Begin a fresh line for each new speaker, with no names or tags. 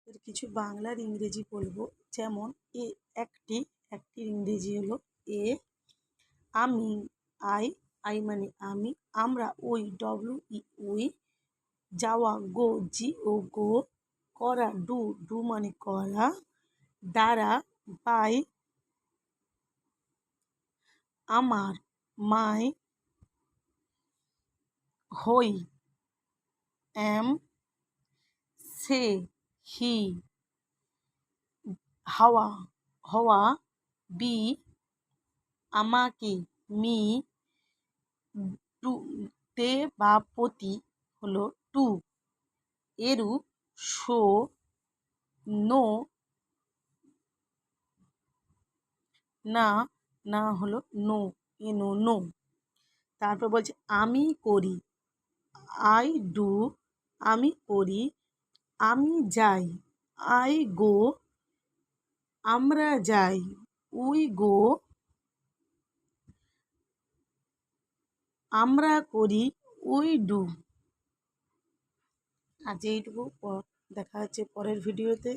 এর কিছু বাংলার ইংরেজি বলবো। যেমন একটি ইংরেজি হলো এ। আমি আই মানে আমি। আমরা উই। যাওয়া গো। করা ডু মানে করা। দ্বারা বাই। আমার মাই। হই এম। সে হি। হওয়া বি। আমাকে মি। তে বা প্রতি হলো টু। এরু শো। নো না হলো নো। তারপর বলছে আমি করি, আই ডু। আমি করি, আমি যাই, আই গো। আমরা যাই, উই গো। আমরা করি, উই ডু। আজ এইটুকু, দেখা হচ্ছে পরের ভিডিওতে।